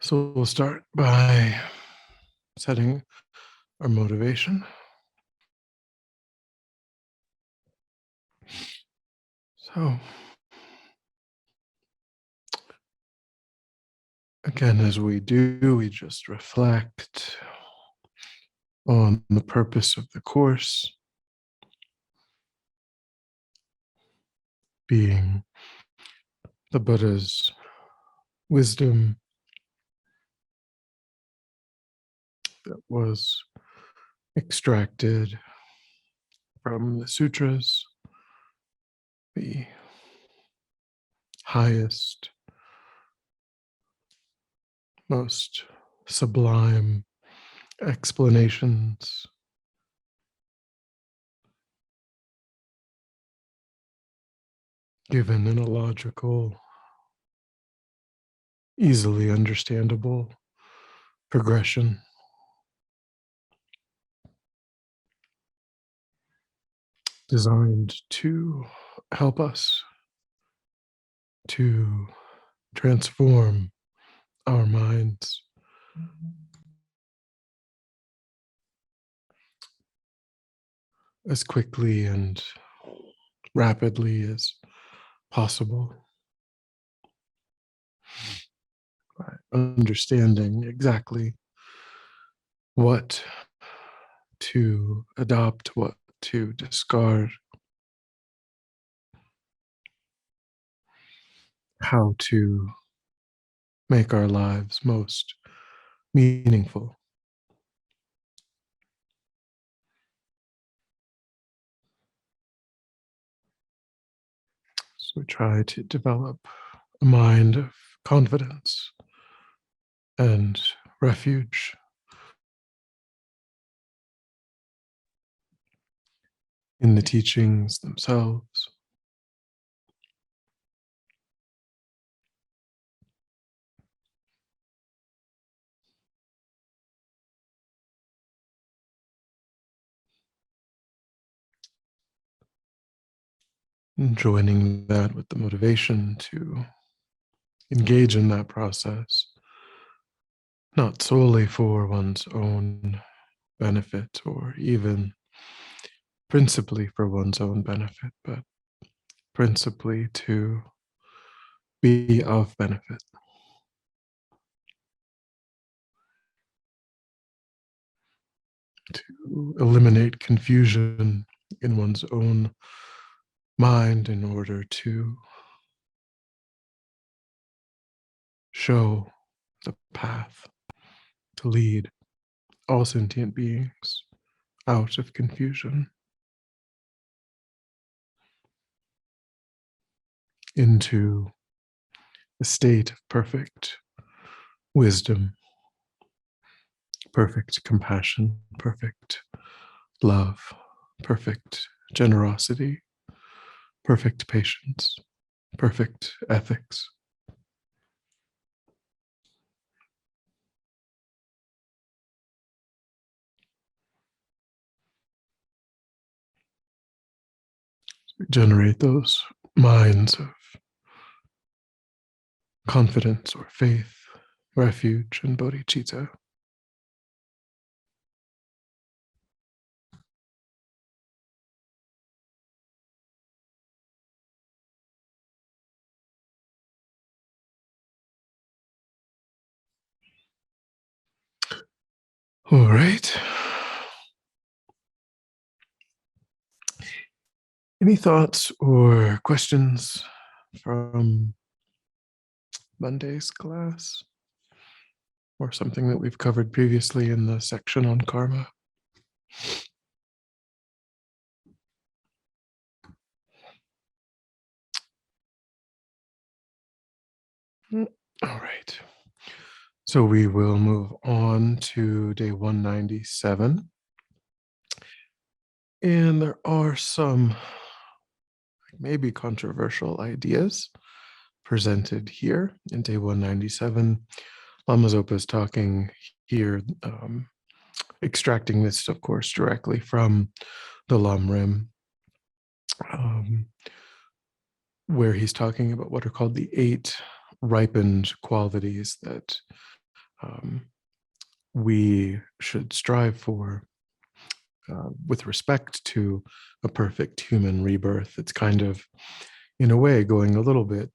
So we'll start by setting our motivation. So again, as we do, we just reflect on the purpose of the course, being the Buddha's wisdom that was extracted from the sutras, the highest, most sublime explanations given in a logical, easily understandable progression. Designed to help us to transform our minds as quickly and rapidly as possible by understanding exactly what to adopt, what to discard, how to make our lives most meaningful. So we try to develop a mind of confidence and refuge in the teachings themselves. And joining that with the motivation to engage in that process, not solely for one's own benefit or even principally for one's own benefit, but principally to be of benefit. To eliminate confusion in one's own mind in order to show the path to lead all sentient beings out of confusion into a state of perfect wisdom, perfect compassion, perfect love, perfect generosity, perfect patience, perfect ethics. Generate those minds of confidence or faith, refuge, and bodhicitta. All right. Any thoughts or questions from Monday's class? Or something that we've covered previously in the section on karma? All right. So we will move on to day 197. And there are some maybe controversial ideas presented here in day 197. Lama Zopa is talking here, extracting this, of course, directly from the Lamrim, where he's talking about what are called the 8 ripened qualities that um, we should strive for, with respect to a perfect human rebirth. It's kind of, in a way, going a little bit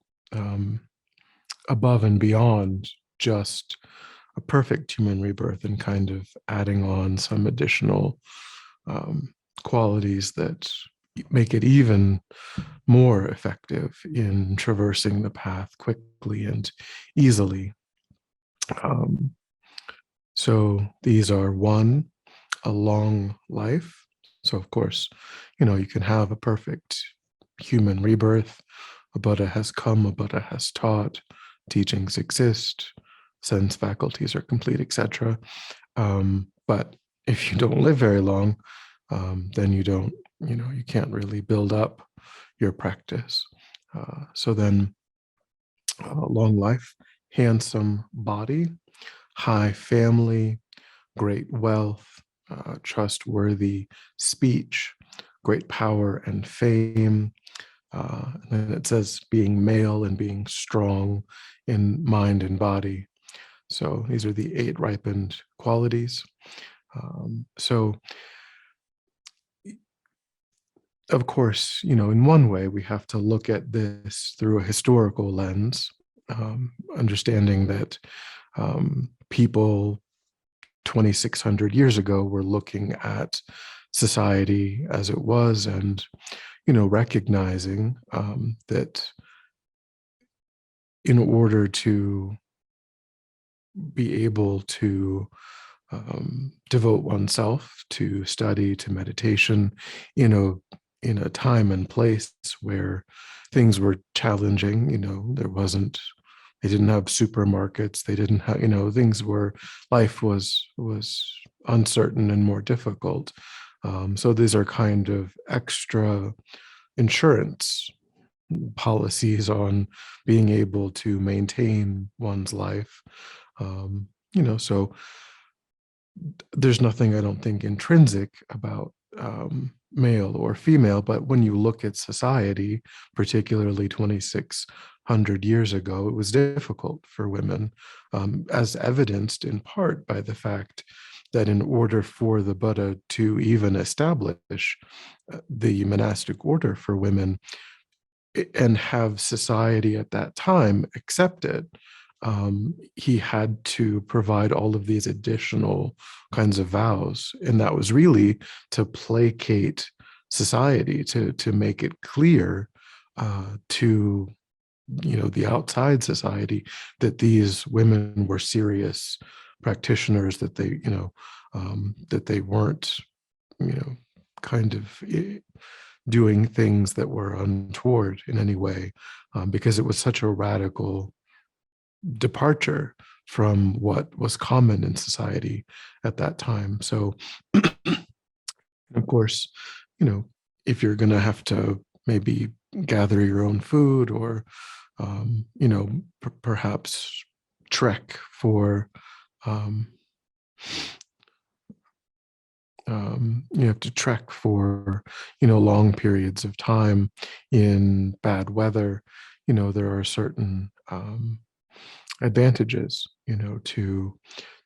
above and beyond just a perfect human rebirth and kind of adding on some additional qualities that make it even more effective in traversing the path quickly and easily. Um, so these are: one, a long life. So, of course, you can have a perfect human rebirth. A Buddha has come, a Buddha has taught, teachings exist, sense faculties are complete, etc. But if you don't live very long, then you can't really build up your practice. So then, long life, handsome body, high family, great wealth, trustworthy speech, great power and fame. And then it says being male and being strong in mind and body. So these are the 8 ripened qualities. So, of course, in one way, we have to look at this through a historical lens, understanding that people 2,600 years ago were looking at society as it was, and recognizing that in order to be able to devote oneself to study, to meditation, in a time and place where things were challenging. They didn't have supermarkets. They didn't have, life was uncertain and more difficult. So these are kind of extra insurance policies on being able to maintain one's life. So there's nothing, I don't think, intrinsic about male or female, but when you look at society, particularly 2,600 years ago, it was difficult for women, as evidenced in part by the fact that in order for the Buddha to even establish the monastic order for women and have society at that time accept it, he had to provide all of these additional kinds of vows. And that was really to placate society, to make it clear to the outside society that these women were serious practitioners, that they weren't kind of doing things that were untoward in any way, because it was such a radical departure from what was common in society at that time. So, of course, if you're going to have to maybe gather your own food, or, perhaps trek for, you have to trek for, long periods of time in bad weather, there are certain advantages, to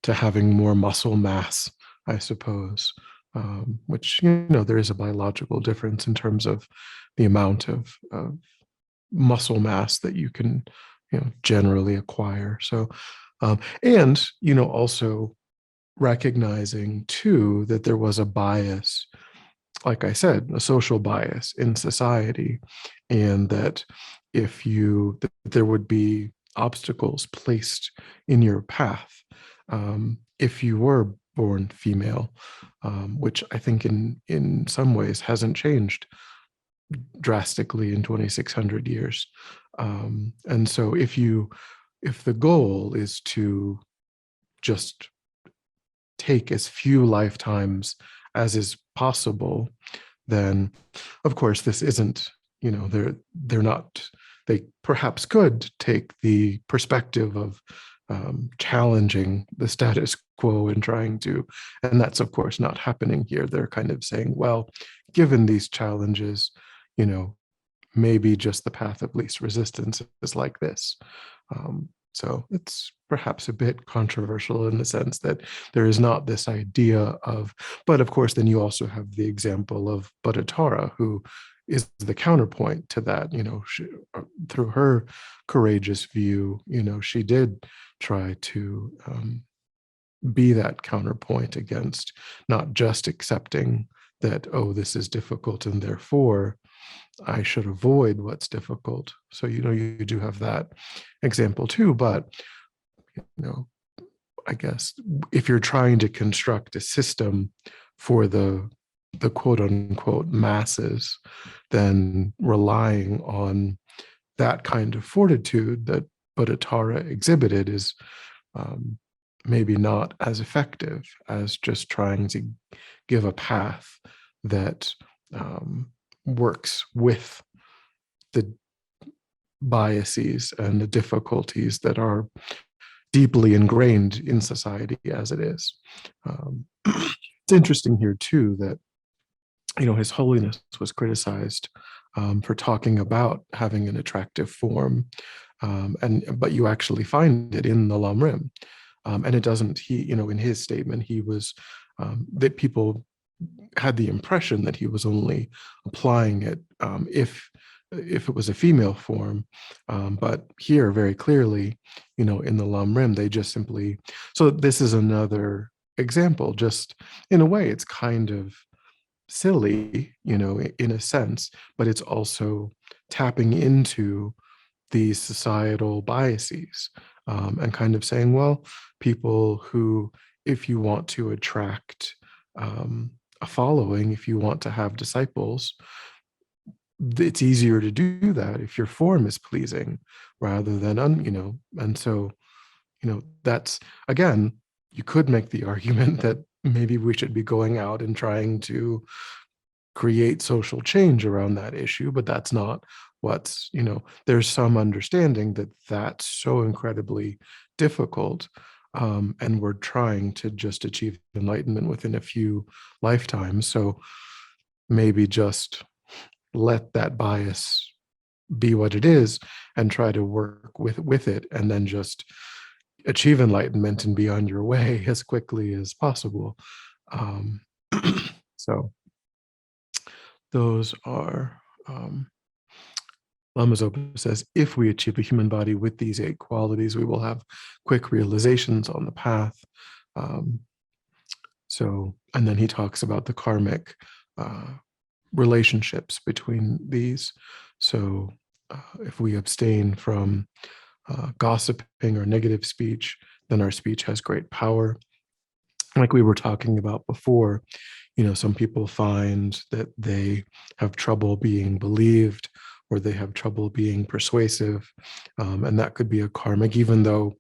having more muscle mass, I suppose, which, there is a biological difference in terms of the amount of muscle mass that you can, generally acquire. So, and, also recognizing too that there was a bias, like I said, a social bias in society, and that that there would be obstacles placed in your path if you were born female, which I think in some ways hasn't changed drastically in 2,600 years. And so if the goal is to just take as few lifetimes as is possible, then of course this isn't, they're not, they perhaps could take the perspective of challenging the status quo and trying to, and that's of course not happening here. They're kind of saying, well, given these challenges, maybe just the path of least resistance is like this. So it's perhaps a bit controversial in the sense that there is not this idea of, but of course, then you also have the example of Bodhitara, who is the counterpoint to that. Through her courageous view, she did try to be that counterpoint against not just accepting that, oh, this is difficult and therefore I should avoid what's difficult. So, you do have that example too. But, I guess if you're trying to construct a system for the quote unquote masses, then relying on that kind of fortitude that Bodhitara exhibited is um, maybe not as effective as just trying to give a path that works with the biases and the difficulties that are deeply ingrained in society as it is. It's interesting here too that His Holiness was criticized for talking about having an attractive form, but you actually find it in the Lamrim, and it doesn't. In his statement, he was that people had the impression that he was only applying it if it was a female form, but here very clearly, in the Lamrim, they just simply. So this is another example. Just in a way, it's kind of silly, in a sense, but it's also tapping into these societal biases, and kind of saying, well, people who, if you want to attract a following, if you want to have disciples, it's easier to do that if your form is pleasing rather than, and so, that's, again, you could make the argument that maybe we should be going out and trying to create social change around that issue, but that's not what's, there's some understanding that that's so incredibly difficult, and we're trying to just achieve enlightenment within a few lifetimes. So maybe just let that bias be what it is and try to work with it, and then just achieve enlightenment and be on your way as quickly as possible. um, so those are, Lama Zopa says, if we achieve a human body with these 8 qualities, we will have quick realizations on the path. Um, and then he talks about the karmic relationships between these. So if we abstain from gossiping or negative speech, then our speech has great power. Like we were talking about before, some people find that they have trouble being believed, or they have trouble being persuasive. And that could be a karmic, even though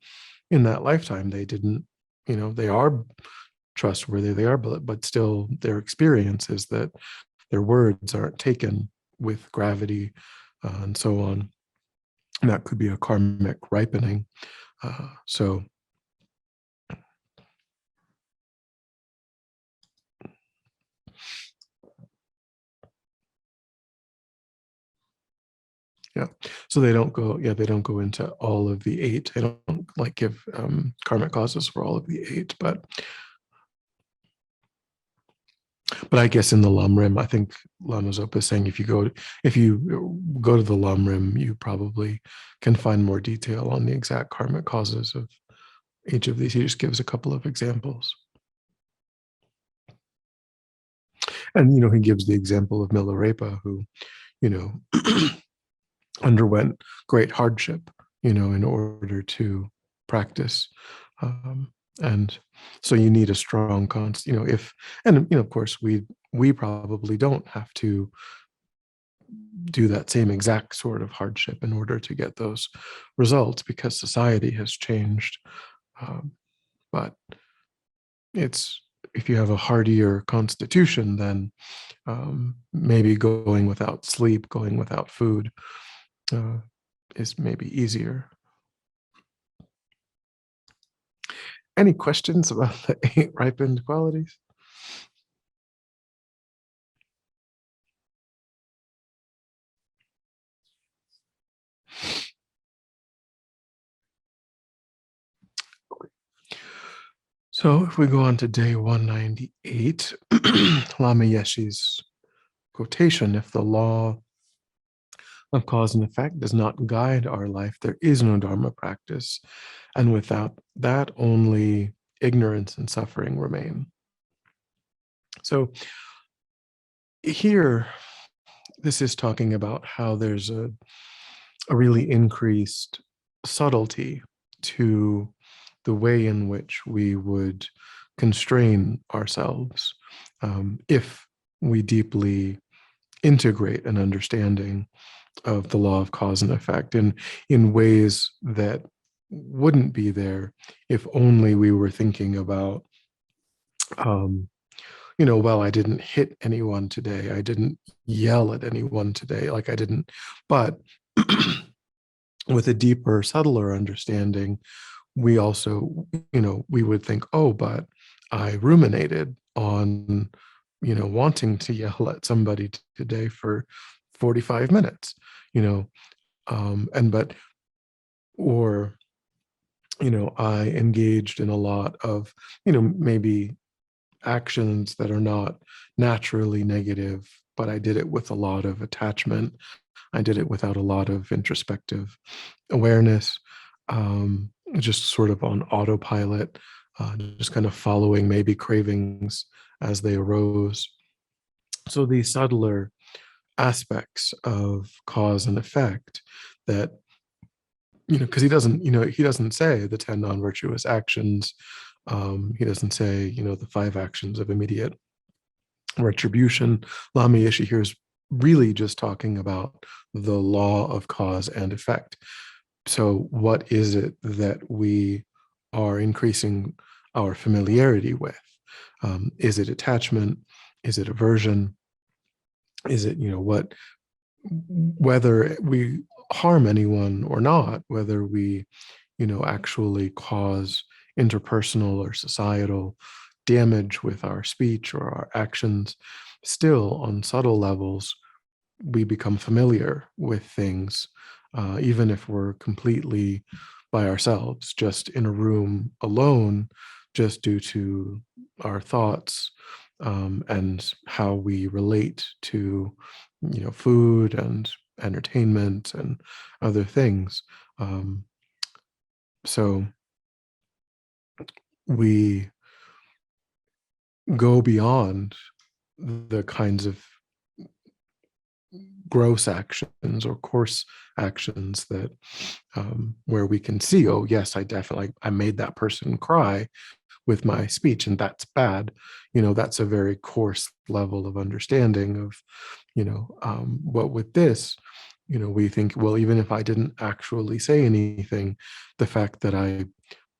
in that lifetime they didn't, they are trustworthy, they are, but still their experience is that their words aren't taken with gravity, and so on. And that could be a karmic ripening. So yeah, so they don't go into all of the 8. They don't like give karmic causes for all of the 8, but I guess in the Lamrim, I think Lama Zopa is saying if you go to the Lamrim, you probably can find more detail on the exact karmic causes of each of these. He just gives a couple of examples. And he gives the example of Milarepa, who you know underwent great hardship, in order to practice. And so you need a strong of course we probably don't have to do that same exact sort of hardship in order to get those results, because society has changed. But it's, if you have a hardier constitution, then maybe going without sleep, going without food, uh, is maybe easier. Any questions about the 8 ripened qualities? So if we go on to day 198, Lama Yeshe's quotation, if the law of cause and effect does not guide our life, there is no Dharma practice. And without that, only ignorance and suffering remain. So here, this is talking about how there's a really increased subtlety to the way in which we would constrain ourselves if we deeply integrate an understanding of the law of cause and effect in ways that wouldn't be there if only we were thinking about um, well, I didn't hit anyone today, I didn't yell at anyone today, like I didn't, but with a deeper, subtler understanding, we also, we would think, oh, but I ruminated on, wanting to yell at somebody today for 45 minutes, you know, and but, or, I engaged in a lot of, maybe actions that are not naturally negative, but I did it with a lot of attachment. I did it without a lot of introspective awareness, just sort of on autopilot, just kind of following maybe cravings as they arose. So these subtler aspects of cause and effect that, because he doesn't say the 10 non-virtuous actions. He doesn't say, the 5 actions of immediate retribution. Lama Yeshe here is really just talking about the law of cause and effect. So what is it that we are increasing our familiarity with? Is it attachment? Is it aversion? Is it, whether we harm anyone or not, whether we, actually cause interpersonal or societal damage with our speech or our actions, still on subtle levels, we become familiar with things, even if we're completely by ourselves, just in a room alone, just due to our thoughts and how we relate to, food and entertainment and other things. So we go beyond the kinds of gross actions or coarse actions that where we can see, oh yes, I made that person cry with my speech, and that's bad. That's a very coarse level of understanding of, what with this, we think, well, even if I didn't actually say anything, the fact that I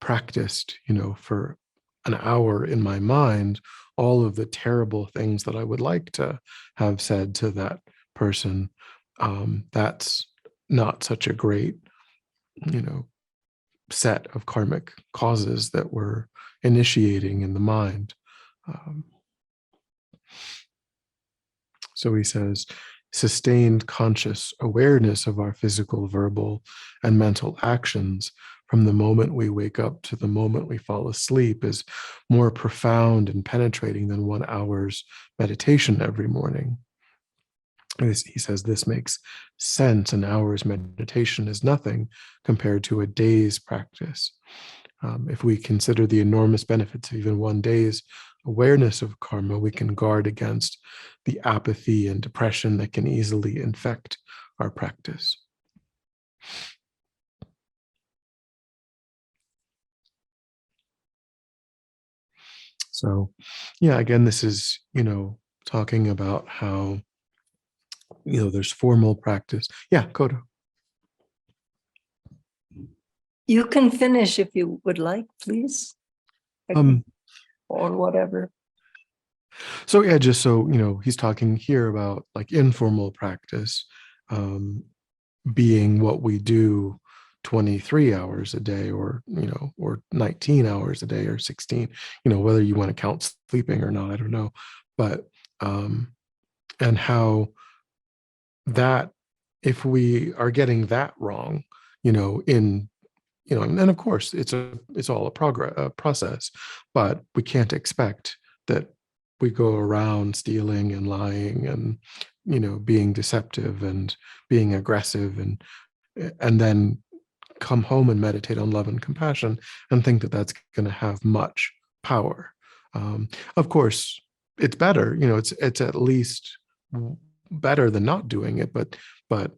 practiced, for an hour in my mind, all of the terrible things that I would like to have said to that person, that's not such a great, you know, set of karmic causes that we're initiating in the mind. Um, so he says, sustained conscious awareness of our physical, verbal, and mental actions from the moment we wake up to the moment we fall asleep is more profound and penetrating than 1 hour's meditation every morning. He says this makes sense. An hour's meditation is nothing compared to a day's practice. If we consider the enormous benefits of even 1 day's awareness of karma, we can guard against the apathy and depression that can easily infect our practice. So, yeah, again, this is, talking about how, there's formal practice. Yeah, Kodo. You can finish if you would like, please. Or whatever. So yeah, just so he's talking here about like informal practice being what we do 23 hours a day, or or 19 hours a day, or 16, whether you want to count sleeping or not, I don't know. But and how that, if we are getting that wrong, in and of course it's all a process, but we can't expect that we go around stealing and lying and being deceptive and being aggressive and then come home and meditate on love and compassion and think that that's going to have much power. Of course, it's better, it's at least better than not doing it, but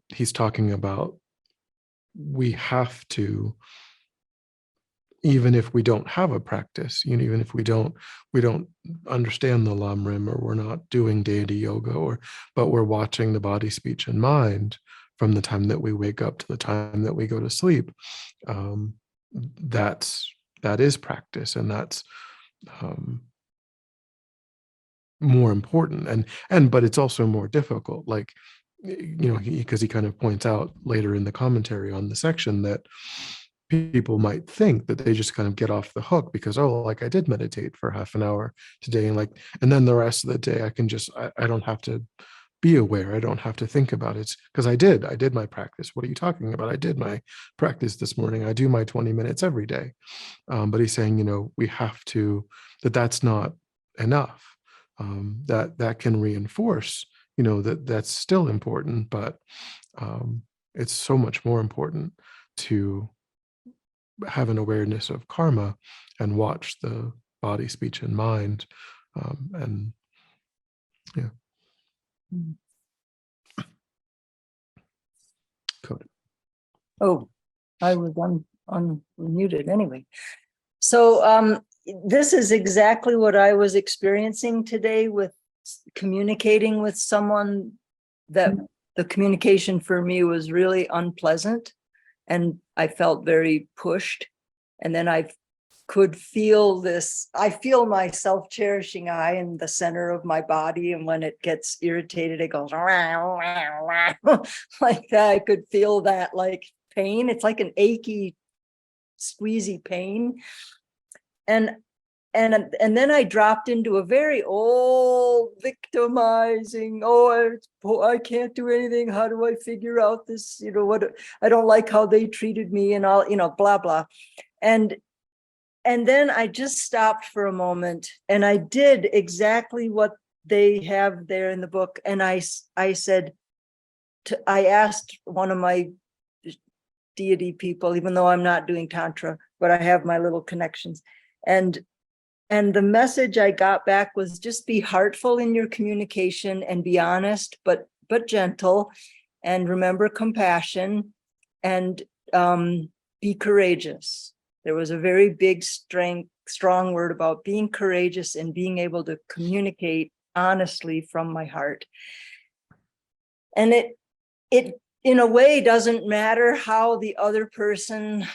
he's talking about we have to, even if we don't have a practice, even if we don't understand the Lamrim, or we're not doing deity yoga, but we're watching the body, speech, and mind from the time that we wake up to the time that we go to sleep. That is practice, and that's more important, but it's also more difficult. Like, because he kind of points out later in the commentary on the section that people might think that they just kind of get off the hook because, oh, like I did meditate for half an hour today, and then the rest of the day I can just, I don't have to be aware. I don't have to think about it because I did my practice. What are you talking about? I did my practice this morning. I do my 20 minutes every day. But he's saying, we have to, that's not enough. That can reinforce, that's still important, but it's so much more important to have an awareness of karma and watch the body, speech, and mind. And yeah. Code. Oh, I was unmuted anyway. So this is exactly what I was experiencing today with communicating with someone, that the communication for me was really unpleasant and I felt very pushed. And then I could feel this, I feel my self-cherishing eye in the center of my body. And when it gets irritated, it goes like that. I could feel that like pain. It's like an achy, squeezy pain. And then I dropped into a very old victimizing, I can't do anything. How do I figure out this? What, I don't like how they treated me and all, blah, blah. And then I just stopped for a moment and I did exactly what they have there in the book. And I said, I asked one of my deity people, even though I'm not doing Tantra, but I have my little connections. And the message I got back was just be heartful in your communication and be honest, but gentle, and remember compassion, and be courageous. There was a very big, strong word about being courageous and being able to communicate honestly from my heart. And it in a way doesn't matter how the other person,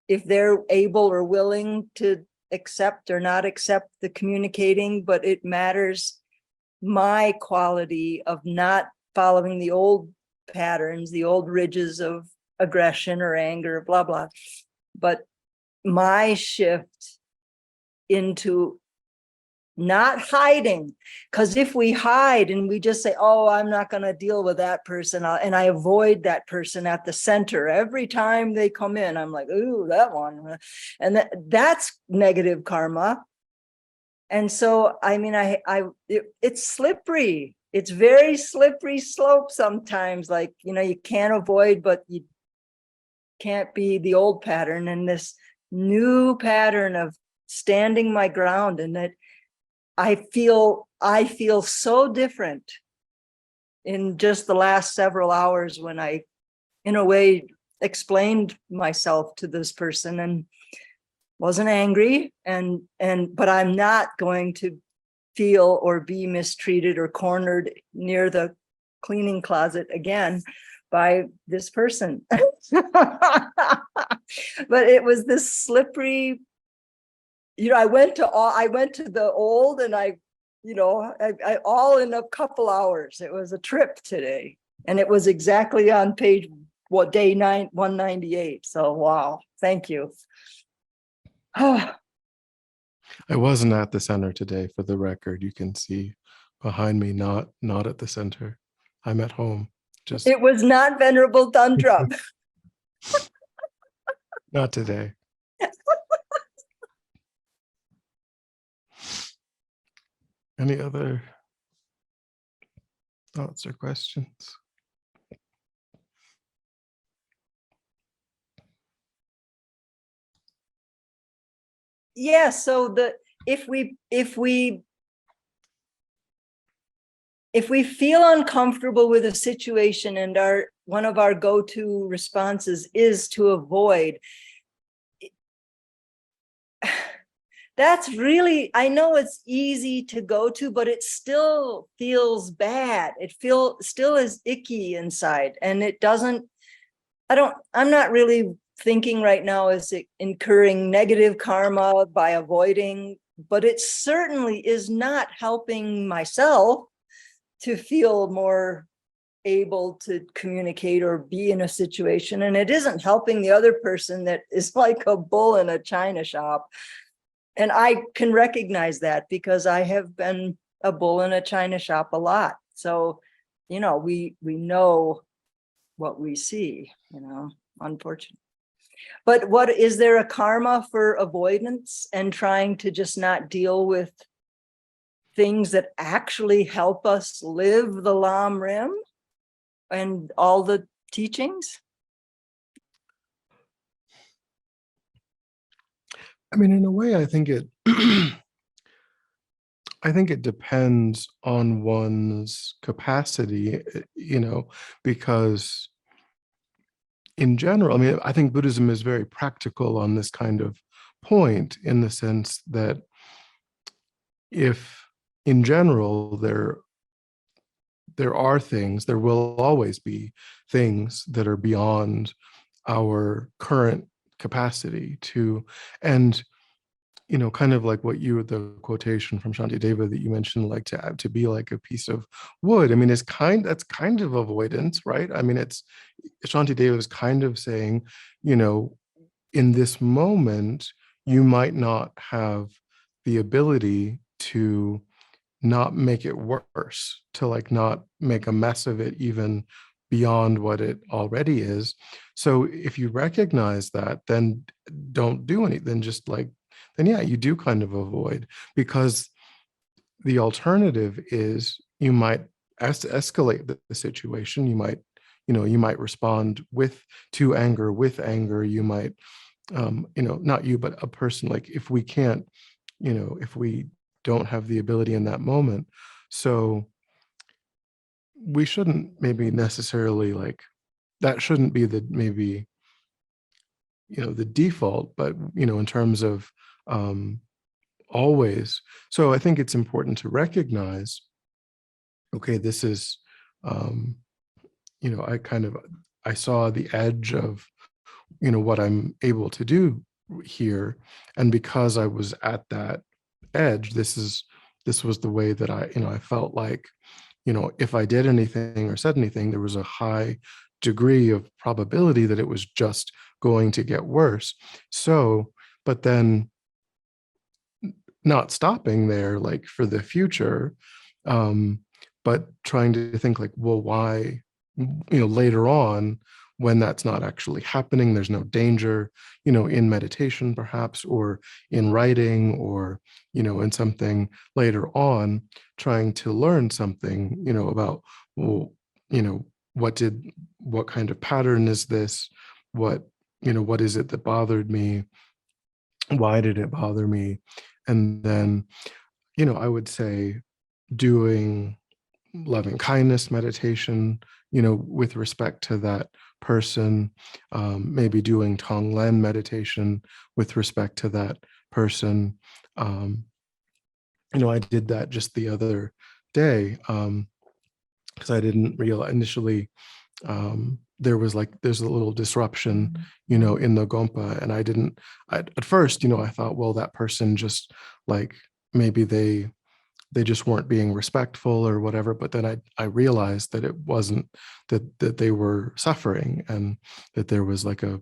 if they're able or willing to accept or not accept the communicating, but it matters my quality of not following the old patterns, the old ridges of aggression or anger, blah, blah. But my shift into not hiding, because if we hide and we just say, oh, I'm not going to deal with that person, and I avoid that person at the center every time they come in, I'm like, ooh, that one, and that's negative karma. And so, I mean, it's slippery. It's very slippery slope sometimes. Like, you can't avoid, but you can't be the old pattern, and this new pattern of standing my ground. And that I feel so different in just the last several hours when I, in a way, explained myself to this person and wasn't angry, but I'm not going to feel or be mistreated or cornered near the cleaning closet again by this person. But it was this slippery, I went to the old, and I all in a couple hours. It was a trip today, and it was exactly on page day 198. So wow, thank you. I wasn't at the center today, for the record. You can see behind me, not at the center. I'm at home. Just it was not Venerable Dundrum. Not today. Any other thoughts or questions? Yeah, so if we feel uncomfortable with a situation and one of our go-to responses is to avoid, that's really, I know it's easy to go to, but it still feels bad. It still is icky inside, and it doesn't, I'm not really thinking right now as incurring negative karma by avoiding, but it certainly is not helping myself to feel more able to communicate or be in a situation. And it isn't helping the other person that is like a bull in a china shop. And I can recognize that because I have been a bull in a china shop a lot. So, we know what we see, unfortunately. But what is there a karma for avoidance and trying to just not deal with things that actually help us live the Lamrim and all the teachings? I mean, in a way, I think it I think it depends on one's capacity, because in general, I mean, I think Buddhism is very practical on this kind of point, in the sense that if in general there will always be things that are beyond our current capacity to, and kind of like the quotation from Shantideva that you mentioned, like to be like a piece of wood. I mean, that's kind of avoidance, right? I mean, it's Shantideva is kind of saying, in this moment, you might not have the ability to not make it worse, to like not make a mess of it even beyond what it already is. So if you recognize that, then don't do anything. Then just like, then yeah, you do kind of avoid, because the alternative is you might escalate the situation. You might respond to anger with anger. You might, not you, but a person. Like if we can't, if we don't have the ability in that moment, so we shouldn't maybe necessarily like, that shouldn't be the maybe the default, but in terms of always. So I think it's important to recognize, okay, this is I saw the edge of what I'm able to do here, and because I was at that edge, this was the way that I felt like, if I did anything or said anything, there was a high degree of probability that it was just going to get worse. So, but then not stopping there, like for the future, um, but trying to think like, well, why, later on, when that's not actually happening, there's no danger, in meditation perhaps, or in writing, or, in something later on, trying to learn something, about, well, what kind of pattern is this? What is it that bothered me? Why did it bother me? And then, I would say doing loving kindness meditation, with respect to that person, maybe doing Tonglen meditation with respect to that person. I did that just the other day, because I didn't realize initially, there's a little disruption, in the Gompa, and at first, I thought, well, that person just like, maybe they just weren't being respectful or whatever. But then I realized that it wasn't, that they were suffering, and that there was like a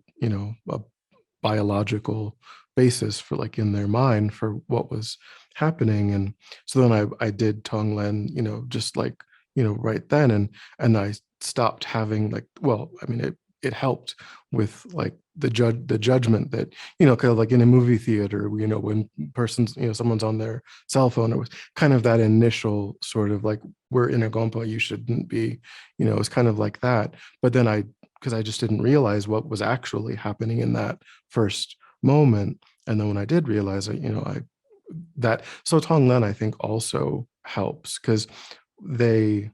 biological basis for, like, in their mind for what was happening. And so then I did Tonglen, just like, right then, and I stopped having, like, well, I mean, it helped with like the judgment that, kind of like in a movie theater, when persons, someone's on their cell phone, it was kind of that initial sort of like, we're in a gompa, you shouldn't be, it was kind of like that. But then because I just didn't realize what was actually happening in that first moment. And then when I did realize it, so Tonglen, I think, also helps, because they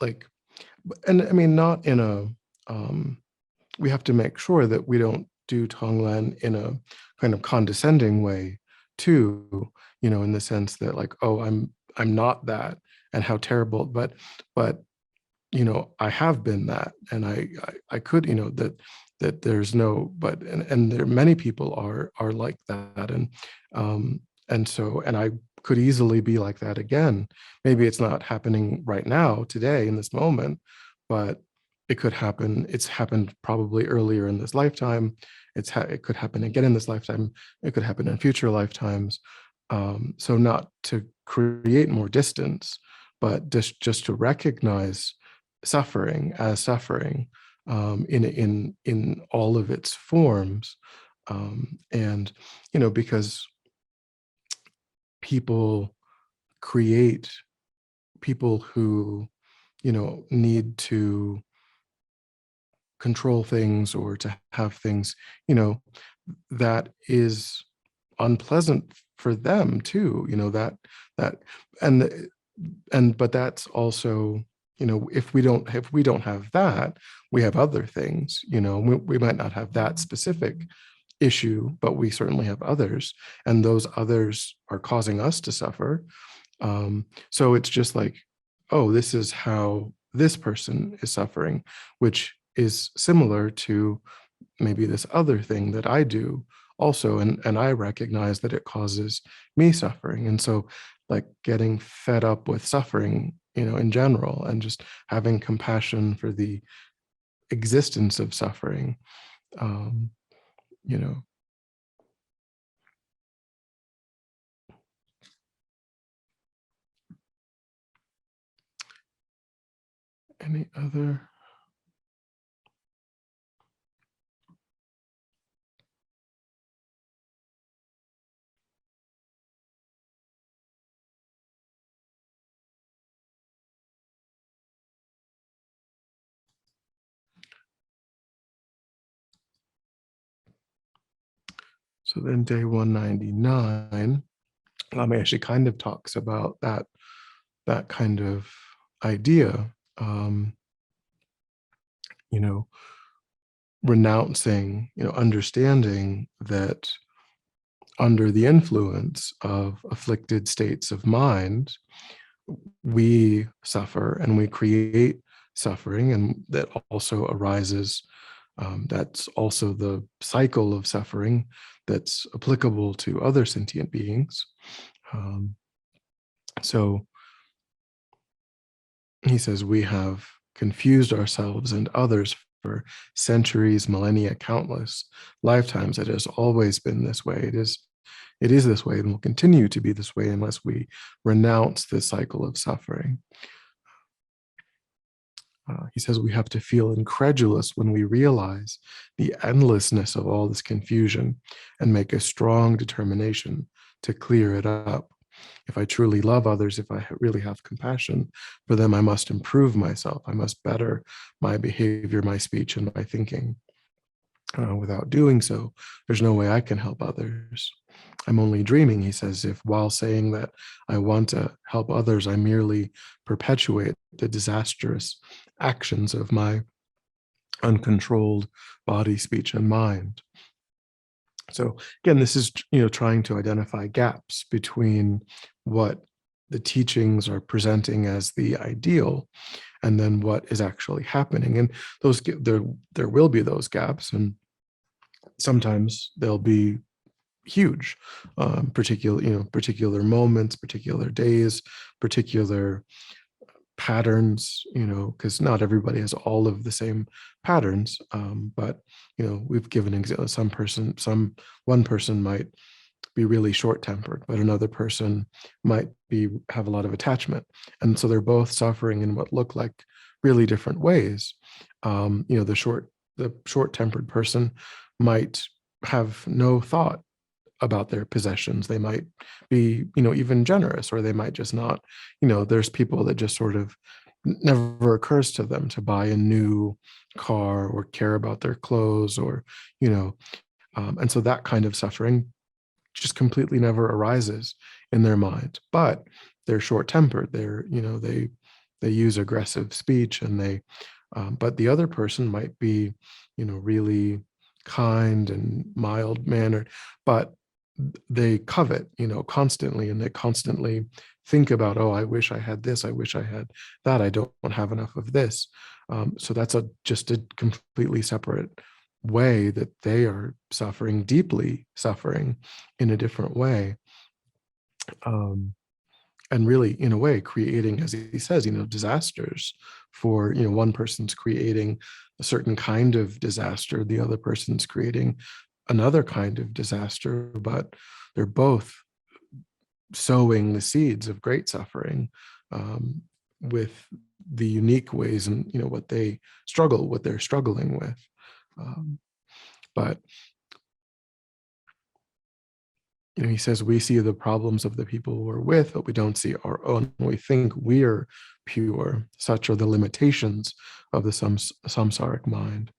like, and I mean, not in a, we have to make sure that we don't do Tonglen in a kind of condescending way too, in the sense that like, oh, I'm not that, and how terrible, but I have been that, and I could, that there's no, but, and there many people are like that, and I could easily be like that again. Maybe it's not happening right now, today, in this moment, but it could happen. It's happened probably earlier in this lifetime. It could happen again in this lifetime. It could happen in future lifetimes. So not to create more distance, but just to recognize suffering as suffering, in all of its forms, and because people create people who need to control things or to have things, that is unpleasant for them too, that and but that's also, if we don't have that, we have other things, we might not have that specific issue, but we certainly have others, and those others are causing us to suffer. So it's just like, oh, this is how this person is suffering, which is similar to maybe this other thing that I do also, and I recognize that it causes me suffering. And so like getting fed up with suffering, in general, and just having compassion for the existence of suffering, um, you know. Any other? So then day 199, Lama actually kind of talks about that kind of idea, you know, renouncing, understanding that under the influence of afflicted states of mind, we suffer and we create suffering, and that also arises. That's also the cycle of suffering that's applicable to other sentient beings. So he says, we have confused ourselves and others for centuries, millennia, countless lifetimes. It has always been this way. It is this way and will continue to be this way unless we renounce this cycle of suffering. He says we have to feel incredulous when we realize the endlessness of all this confusion and make a strong determination to clear it up. If I truly love others, if I really have compassion for them, I must improve myself. I must better my behavior, my speech, and my thinking. Without doing so, there's no way I can help others. I'm only dreaming, he says, if while saying that I want to help others, I merely perpetuate the disastrous actions of my uncontrolled body, speech, and mind. So again, this is, trying to identify gaps between what the teachings are presenting as the ideal and then what is actually happening. And those, there will be those gaps, and sometimes they'll be huge, particular moments, particular days, particular patterns, because not everybody has all of the same patterns. But we've given example. One person might be really short-tempered, but another person might have a lot of attachment, and so they're both suffering in what look like really different ways. The the short-tempered person might have no thought about their possessions. They might be, even generous, or they might just not. There's people that just sort of never occurs to them to buy a new car or care about their clothes, or, and so that kind of suffering just completely never arises in their mind. But they're short-tempered. They use aggressive speech, and but the other person might be, really kind and mild mannered, but they covet, constantly, and they constantly think about, oh, I wish I had this, I wish I had that, I don't have enough of this. So that's just a completely separate way that they are suffering, deeply suffering in a different way. And really, in a way, creating, as he says, disasters for, one person's creating a certain kind of disaster, the other person's creating another kind of disaster, but they're both sowing the seeds of great suffering, with the unique ways and, what they're struggling with. But he says, we see the problems of the people we're with, but we don't see our own. We think we're pure. Such are the limitations of the samsaric mind.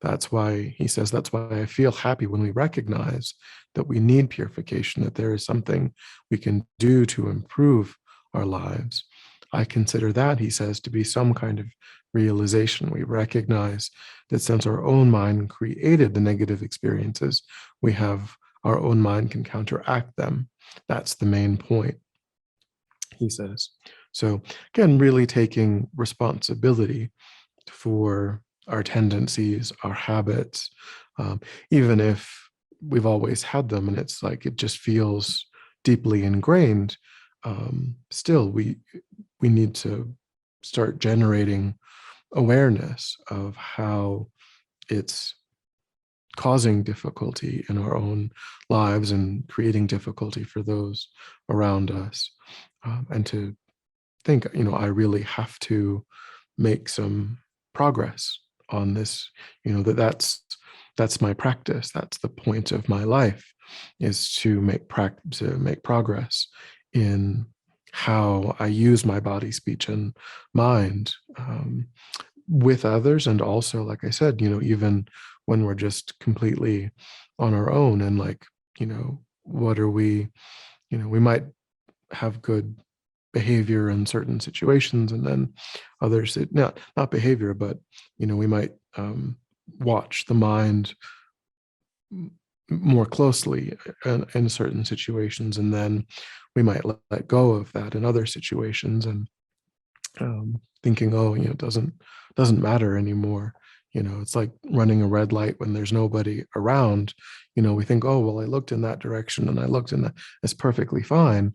That's why he says, that's why I feel happy when we recognize that we need purification, that there is something we can do to improve our lives. I consider that, he says, to be some kind of realization. We recognize that since our own mind created the negative experiences we have, our own mind can counteract them. That's the main point, he says. So again, really taking responsibility for our tendencies, our habits, even if we've always had them and it's like it just feels deeply ingrained, still we need to start generating awareness of how it's causing difficulty in our own lives and creating difficulty for those around us, and to think, I really have to make some progress on this. That's my practice. That's the point of my life, is to make progress in how I use my body, speech, and mind, with others, and also, like I said, even when we're just completely on our own, and like, what are we? We might have good behavior in certain situations, and then others, not behavior, but we might watch the mind more closely in certain situations, and then we might let go of that in other situations, and thinking, oh, it doesn't matter anymore. It's like running a red light when there's nobody around. We think, oh, well, I looked in that direction and I looked in that, it's perfectly fine.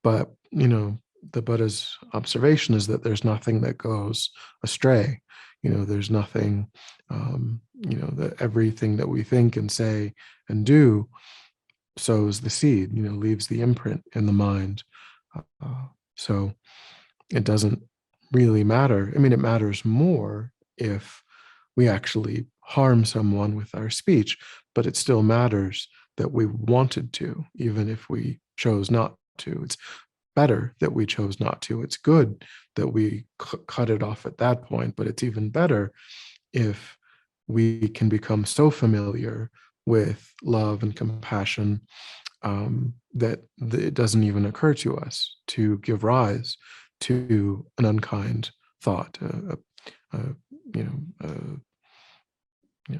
But the Buddha's observation is that there's nothing that goes astray. There's nothing, that everything that we think and say and do sows the seed, leaves the imprint in the mind. So it doesn't really matter. I mean, it matters more if we actually harm someone with our speech, but it still matters that we wanted to, even if we chose not to. It's better that we chose not to. It's good that we cut it off at that point, but it's even better if we can become so familiar with love and compassion, that it doesn't even occur to us to give rise to an unkind thought, you know, yeah.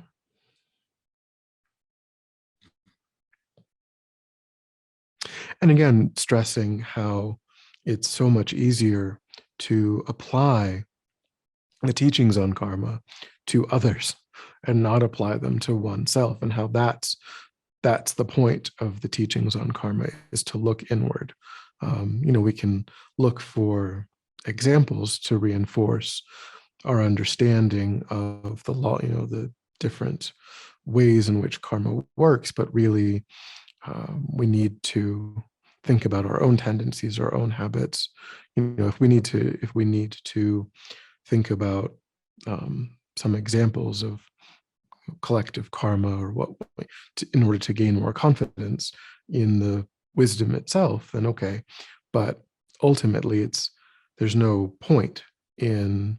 And again, stressing how it's so much easier to apply the teachings on karma to others and not apply them to oneself, and how that's the point of the teachings on karma, is to look inward. We can look for examples to reinforce our understanding of the law, the different ways in which karma works, but really we need to think about our own tendencies, our own habits. If we need to think about some examples of collective karma, or in order to gain more confidence in the wisdom itself, then okay. But ultimately, there's no point in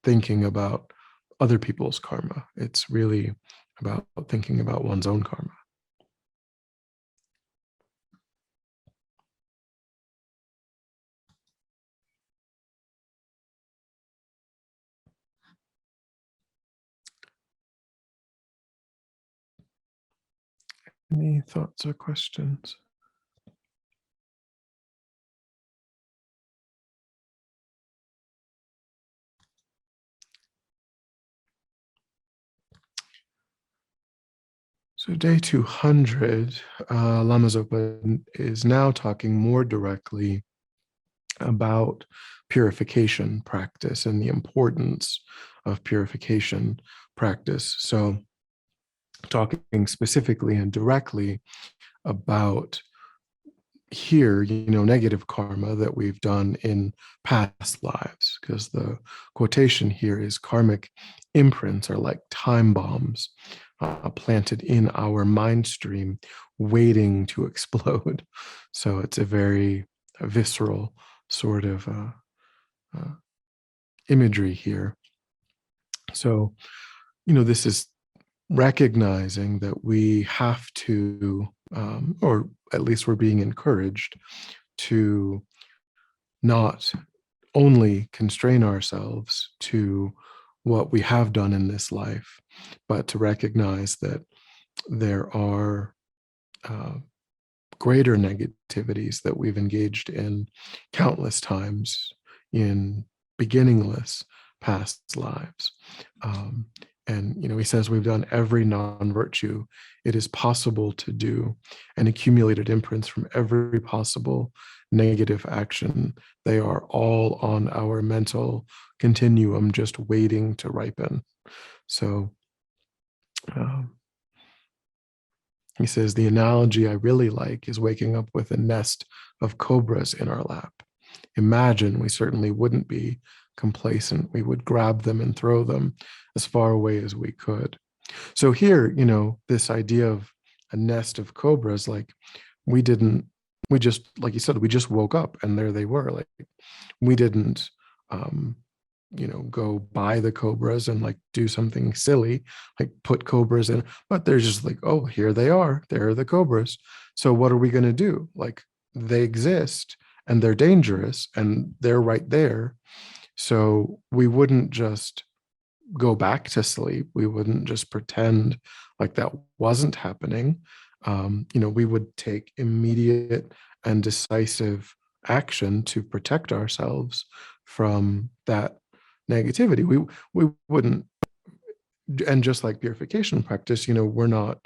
thinking about other people's karma. It's really about thinking about one's own karma. Any thoughts or questions? So day 200, Lama Zopa is now talking more directly about purification practice and the importance of purification practice. So talking specifically and directly about here, negative karma that we've done in past lives, because the quotation here is karmic imprints are like time bombs planted in our mind stream, waiting to explode. So it's a very visceral sort of imagery here. So, this is recognizing that we have to, or at least we're being encouraged to not only constrain ourselves to what we have done in this life, but to recognize that there are greater negativities that we've engaged in countless times in beginningless past lives. And he says we've done every non-virtue it is possible to do, and accumulated imprints from every possible negative action. They are all on our mental continuum, just waiting to ripen. So he says the analogy I really like is waking up with a nest of cobras in our lap. Imagine we certainly wouldn't be complacent. We would grab them and throw them as far away as we could. So here, this idea of a nest of cobras, like we just, like you said, we just woke up and there they were. Like we didn't, go buy the cobras and like do something silly, like put cobras in, but they're just like, oh, here they are. There are the cobras. So what are we going to do? Like they exist and they're dangerous and they're right there. So we wouldn't just go back to sleep. We wouldn't just pretend like that wasn't happening. We would take immediate and decisive action to protect ourselves from that negativity. We wouldn't, and just like purification practice, we don't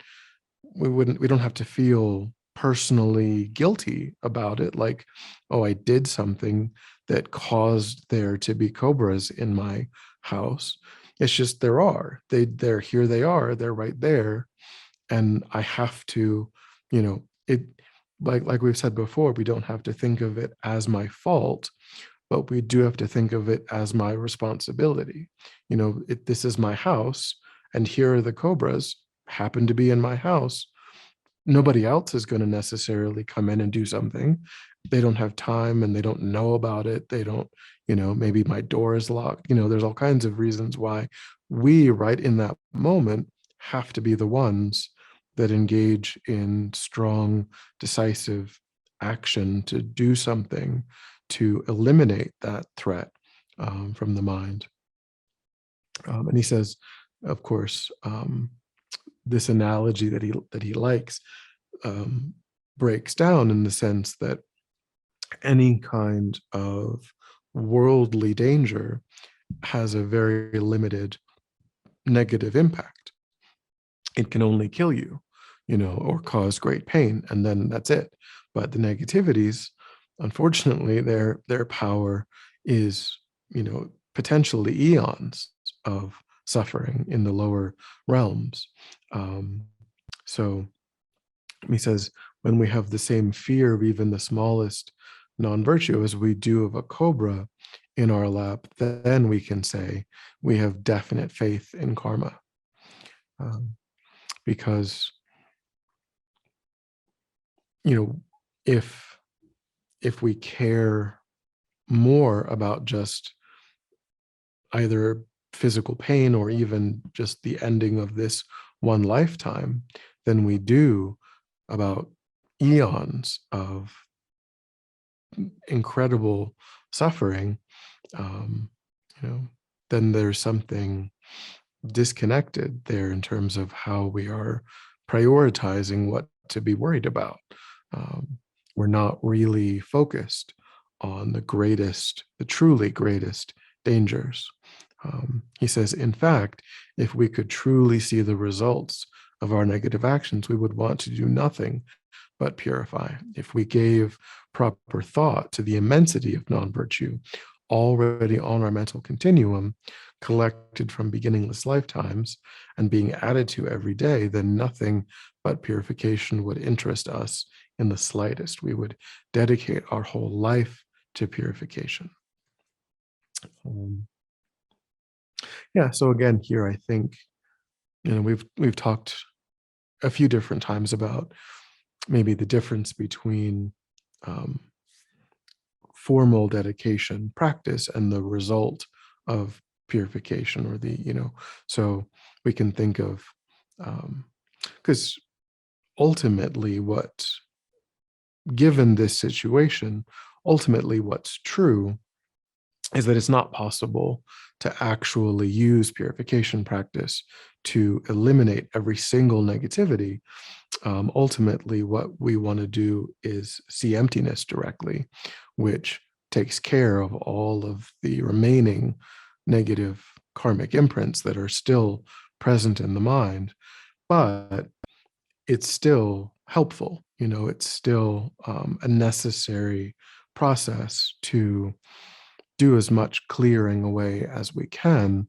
have to feel personally guilty about it, like, oh, I did something that caused there to be cobras in my house. It's just they're here, they are, they're right there, and I have to, it, like we've said before, we don't have to think of it as my fault, but we do have to think of it as my responsibility. This is my house, and here are the cobras, happen to be in my house. Nobody else is going to necessarily come in and do something. They don't have time and they don't know about it. They don't, maybe my door is locked. There's all kinds of reasons why we, right in that moment, have to be the ones that engage in strong, decisive action to do something to eliminate that threat from the mind. And he says, of course, this analogy that he likes breaks down in the sense that any kind of worldly danger has a very limited negative impact. It can only kill you, or cause great pain, and then that's it. But the negativities, unfortunately, their power is, potentially eons of suffering in the lower realms. So he says, when we have the same fear of even the smallest non-virtue as we do of a cobra in our lap, then we can say we have definite faith in karma. Because, you know, if we care more about just either physical pain or even just the ending of this one lifetime than we do about eons of incredible suffering, um, then there's something disconnected there in terms of how we are prioritizing what to be worried about. Um, we're not really focused on the truly greatest dangers. He says, in fact, if we could truly see the results of our negative actions, we would want to do nothing but purify. If we gave proper thought to the immensity of non-virtue already on our mental continuum, collected from beginningless lifetimes and being added to every day, then nothing but purification would interest us in the slightest. We would dedicate our whole life to purification. Yeah, so again, here I think, we've talked a few different times about maybe the difference between um, formal dedication practice and the result of purification, or so we can think of, because ultimately given this situation, ultimately what's true is that it's not possible to actually use purification practice to eliminate every single negativity. Ultimately, what we want to do is see emptiness directly, which takes care of all of the remaining negative karmic imprints that are still present in the mind. But it's still helpful. It's still a necessary process to do as much clearing away as we can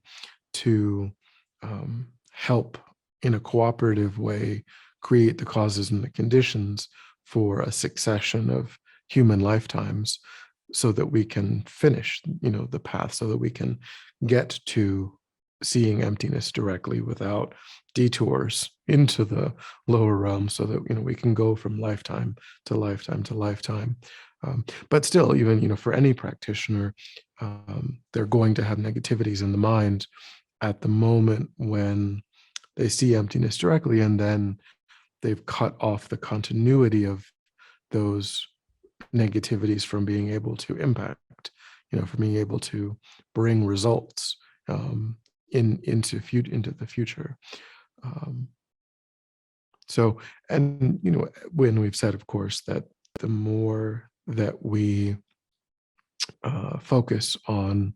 to help in a cooperative way create the causes and the conditions for a succession of human lifetimes, so that we can finish the path, so that we can get to seeing emptiness directly without detours into the lower realm, so that we can go from lifetime to lifetime to lifetime. But still, even for any practitioner, they're going to have negativities in the mind at the moment when they see emptiness directly, and then they've cut off the continuity of those negativities from being able to impact, from being able to bring results into the future. So, and when we've said, of course, that the more that we focus on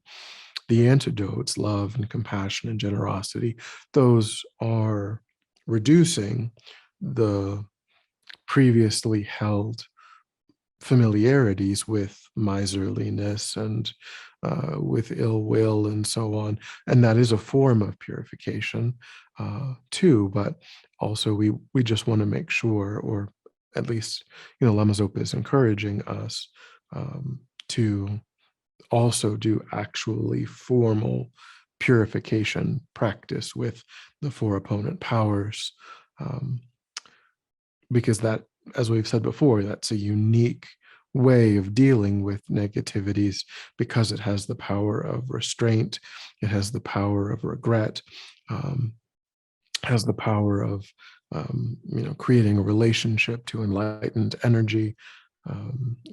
the antidotes, love and compassion and generosity, those are reducing the previously held familiarities with miserliness and with ill will and so on. And that is a form of purification too, but also we just want to make sure, or at least, Lama Zopa is encouraging us to also do actually formal purification practice with the four opponent powers, because that, as we've said before, that's a unique way of dealing with negativities, because it has the power of restraint, it has the power of regret, has the power of creating a relationship to enlightened energy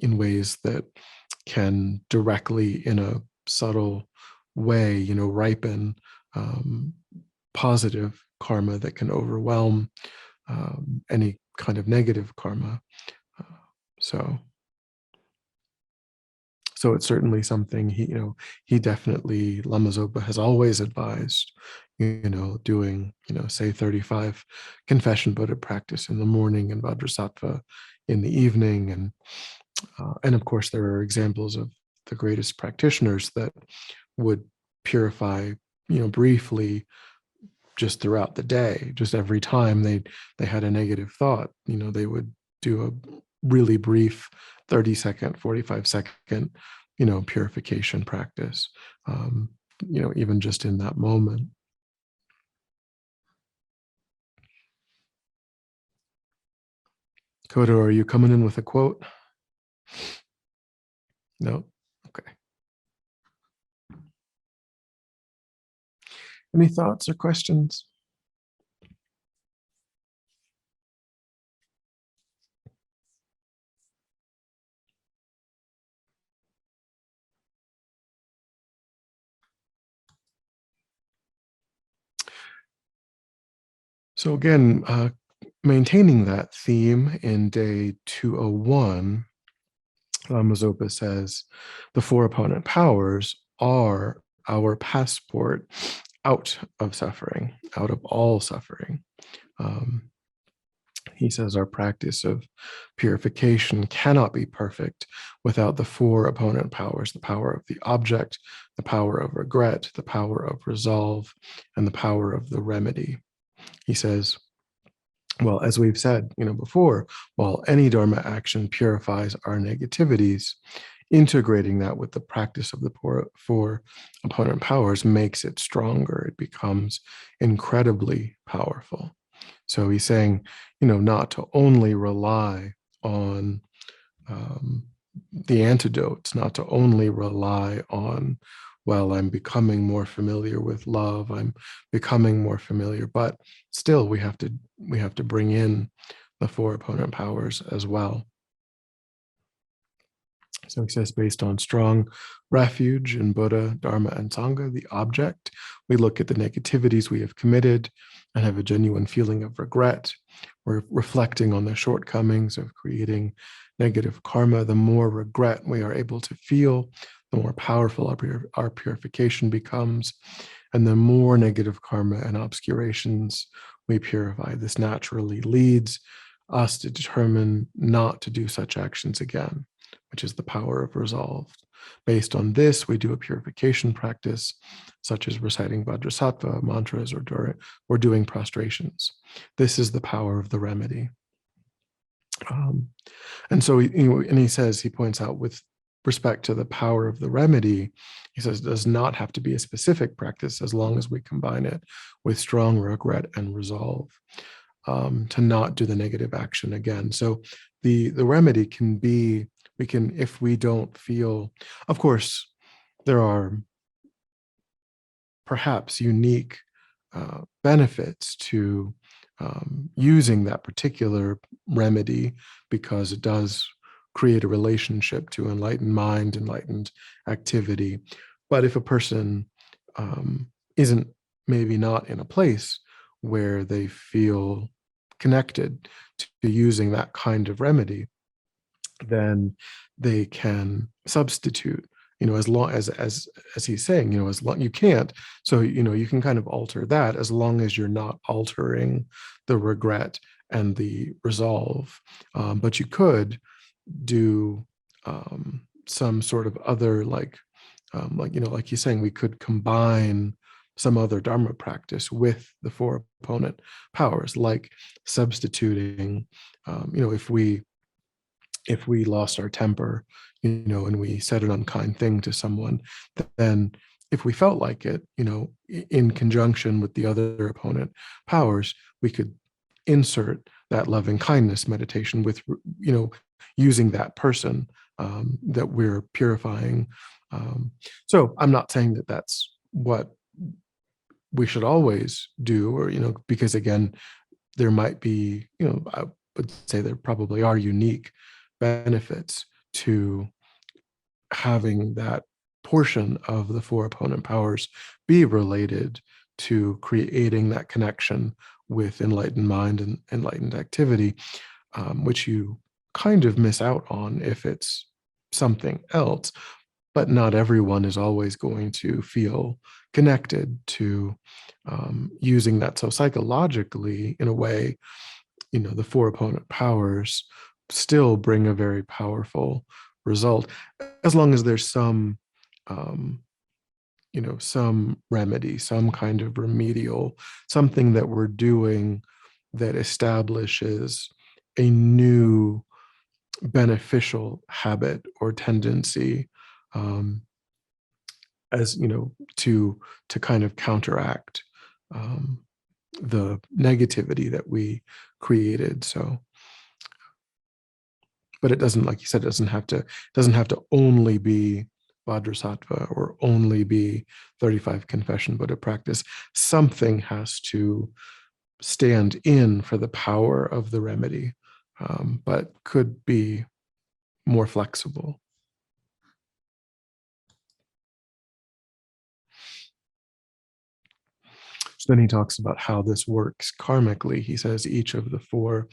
in ways that can directly, in a subtle way, ripen positive karma that can overwhelm any kind of negative karma. So it's certainly something he definitely, Lama Zopa has always advised, doing, say 35 confession Buddha practice in the morning and Vajrasattva in the evening. And of course, there are examples of the greatest practitioners that would purify, briefly, just throughout the day. Just every time they had a negative thought, they would do a really brief 30-second, 45-second, purification practice, even just in that moment. Kodo, are you coming in with a quote? No? Okay. Any thoughts or questions? So again, maintaining that theme in day 201, Lama Zopa says, the four opponent powers are our passport out of suffering, out of all suffering. Um, he says our practice of purification cannot be perfect without the four opponent powers, the power of the object, the power of regret, the power of resolve, and the power of the remedy. He says, well, as we've said, before, while any Dharma action purifies our negativities, integrating that with the practice of the four opponent powers makes it stronger. It becomes incredibly powerful. So he's saying, not to only rely on the antidotes, not to only rely on, well, I'm becoming more familiar with love, I'm becoming more familiar, but still we have to bring in the four opponent powers as well. So he says, based on strong refuge in Buddha, Dharma, and Sangha, the object, we look at the negativities we have committed and have a genuine feeling of regret. We're reflecting on the shortcomings of creating negative karma. The more regret we are able to feel, the more powerful our purification becomes, and the more negative karma and obscurations we purify. This naturally leads us to determine not to do such actions again, which is the power of resolve. Based on this, we do a purification practice, such as reciting Vajrasattva mantras or doing prostrations. This is the power of the remedy. And so he points out with respect to the power of the remedy, he says it does not have to be a specific practice as long as we combine it with strong regret and resolve to not do the negative action again. So the remedy can be, if we don't feel, of course, there are perhaps unique benefits to using that particular remedy, because it does create a relationship to enlightened mind, enlightened activity. But if a person isn't maybe not in a place where they feel connected to using that kind of remedy, then they can substitute, as long as he's saying, as long you can't. So, you can kind of alter that as long as you're not altering the regret and the resolve. But you could do some sort of other, like he's saying, we could combine some other Dharma practice with the four opponent powers, like substituting, if we lost our temper, and we said an unkind thing to someone, then if we felt like it, in conjunction with the other opponent powers, we could insert that loving kindness meditation with, using that person that we're purifying. So I'm not saying that that's what we should always do, or, because again, there might be, I would say there probably are unique benefits to having that portion of the four opponent powers be related to creating that connection with enlightened mind and enlightened activity, which you kind of miss out on if it's something else. But not everyone is always going to feel connected to using that. So psychologically, in a way, the four opponent powers still bring a very powerful result, as long as there's some some remedy, some kind of remedial, something that we're doing that establishes a new beneficial habit or tendency, as to kind of counteract the negativity that we created. So but it doesn't, like you said, it doesn't have to only be Vajrasattva or only be 35 confession Buddha practice. Something has to stand in for the power of the remedy, but could be more flexible. So then he talks about how this works karmically. He says each of the four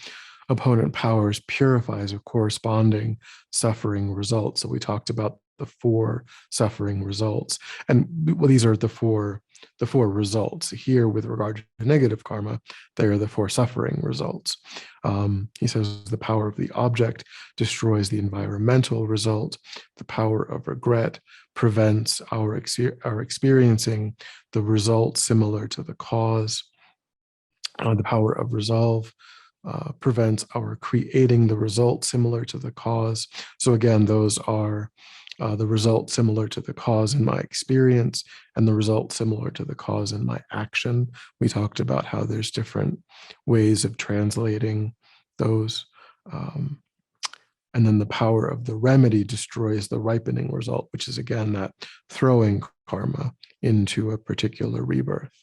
opponent powers purifies a corresponding suffering result. So we talked about the four suffering results, and well, these are the four results here. With regard to negative karma, they are the four suffering results. He says the power of the object destroys the environmental result. The power of regret prevents our experiencing the result similar to the cause. The power of resolve prevents our creating the result similar to the cause. So again, those are the result similar to the cause in my experience and the result similar to the cause in my action. We talked about how there's different ways of translating those. And then the power of the remedy destroys the ripening result, which is again that throwing karma into a particular rebirth.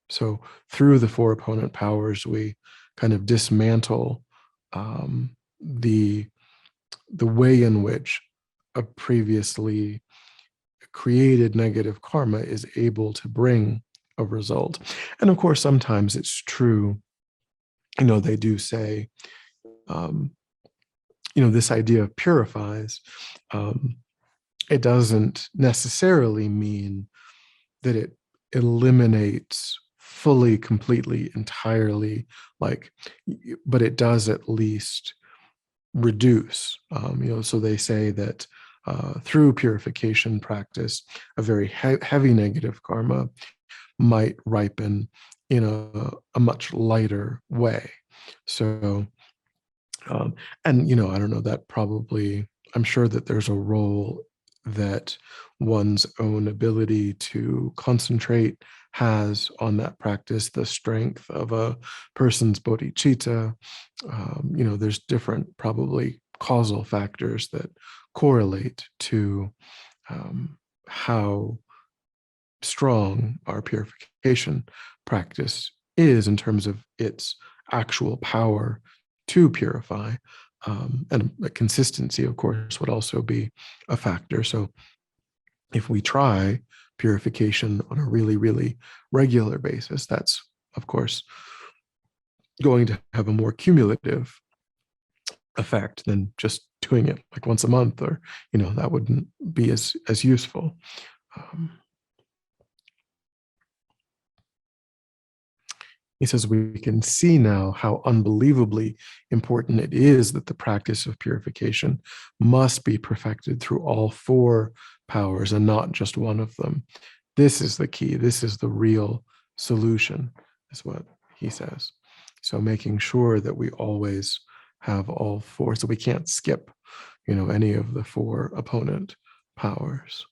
So through the four opponent powers, we kind of dismantle the way in which a previously created negative karma is able to bring a result. And of course, sometimes it's true, they do say, this idea of purifies, it doesn't necessarily mean that it eliminates fully, completely, entirely, but it does at least reduce. So they say that through purification practice, a very heavy negative karma might ripen in a much lighter way. So, and I don't know, that probably, I'm sure that there's a role that one's own ability to concentrate has on that practice, the strength of a person's bodhicitta. There's different probably causal factors that correlate to how strong our purification practice is in terms of its actual power to purify. And a consistency, of course, would also be a factor. So if we try purification on a really, really regular basis, that's, of course, going to have a more cumulative effect than just doing it like once a month, or, that wouldn't be as useful. He says, we can see now how unbelievably important it is that the practice of purification must be perfected through all four powers and not just one of them. This is the key. This is the real solution, is what he says. So making sure that we always have all four, so we can't skip, any of the four opponent powers.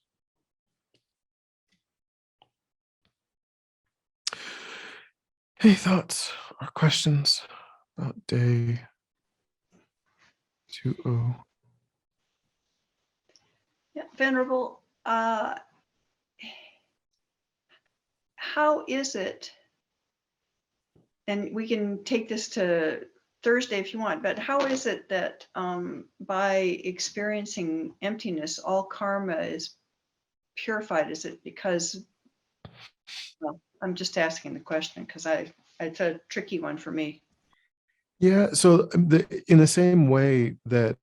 Any thoughts or questions about day 20? Yeah, Venerable, how is it, and we can take this to Thursday if you want, but how is it that by experiencing emptiness, all karma is purified? Is it because, well, I'm just asking the question because it's a tricky one for me. Yeah, so in the same way that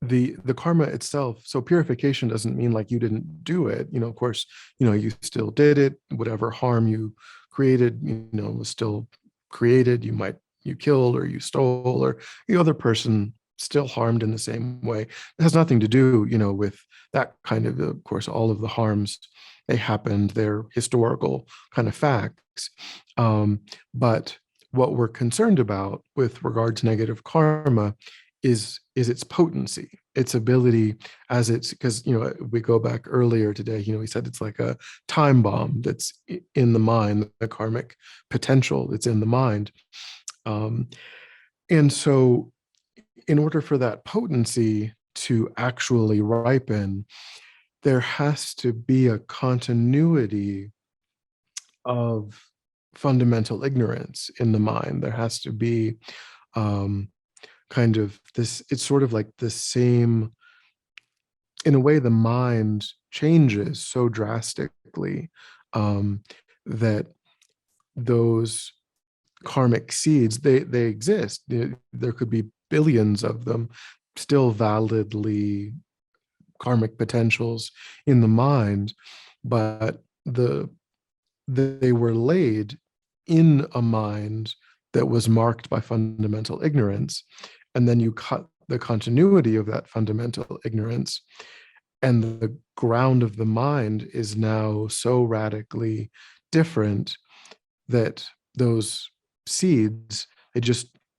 the karma itself, so purification doesn't mean like you didn't do it. Of course, you still did it. Whatever harm you created, was still created. You killed or you stole, or the other person still harmed in the same way. It has nothing to do, with that kind of course, all of the harms, they happened, they're historical kind of facts. But what we're concerned about with regard to negative karma is its potency, its ability, as it's, because we go back earlier today, he said it's like a time bomb that's in the mind, the karmic potential that's in the mind. And so in order for that potency to actually ripen, there has to be a continuity of fundamental ignorance in the mind. There has to be kind of this, it's sort of like the same, in a way, the mind changes so drastically that those karmic seeds, they exist. There could be billions of them, still validly karmic potentials in the mind, but they were laid in a mind that was marked by fundamental ignorance, and then you cut the continuity of that fundamental ignorance, and the ground of the mind is now so radically different that those seeds,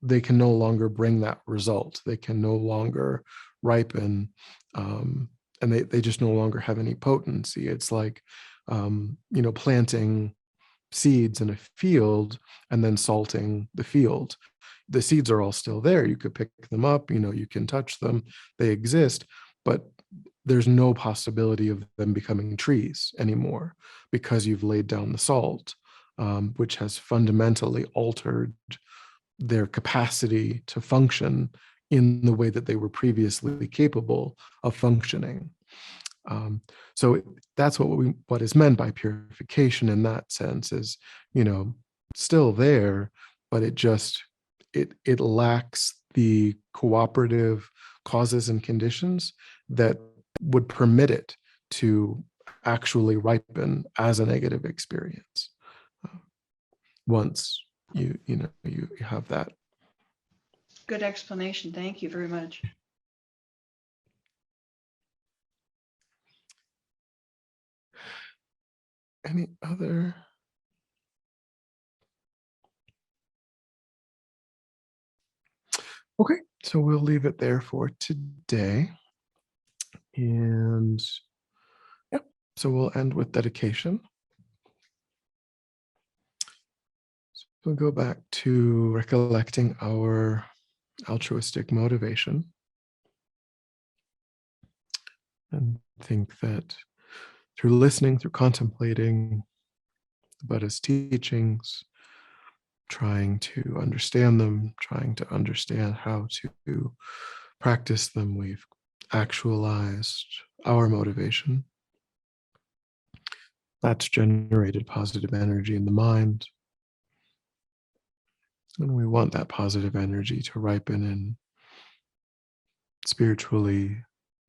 they can no longer bring that result. They can no longer ripen, and they just no longer have any potency. It's like planting seeds in a field and then salting the field. The seeds are all still there. You could pick them up, you can touch them, they exist, but there's no possibility of them becoming trees anymore because you've laid down the salt, which has fundamentally altered their capacity to function in the way that they were previously capable of functioning. So that's what is meant by purification in that sense, is still there, but it lacks the cooperative causes and conditions that would permit it to actually ripen as a negative experience once you have that. Good explanation. Thank you very much. Any other? Okay, so we'll leave it there for today. And yeah, so we'll end with dedication. So we'll go back to recollecting our altruistic motivation. And think that through listening, through contemplating the Buddha's teachings, trying to understand them, trying to understand how to practice them, we've actualized our motivation. That's generated positive energy in the mind. And we want that positive energy to ripen in spiritually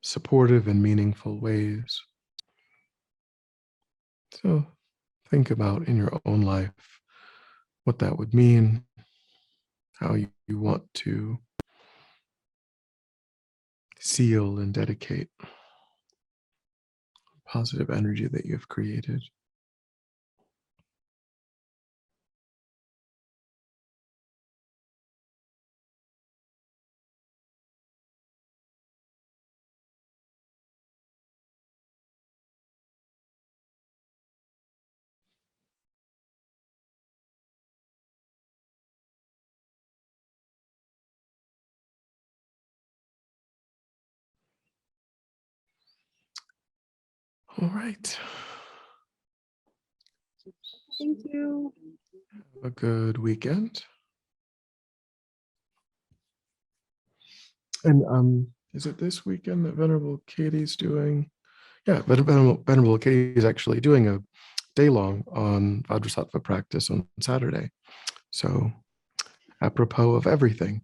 supportive and meaningful ways. So think about in your own life what that would mean, how you want to seal and dedicate positive energy that you've created. All right. Thank you. Have a good weekend. And is it this weekend that Venerable Katie's doing? Yeah, Venerable Katie is actually doing a day-long on Vajrasattva practice on Saturday. So apropos of everything,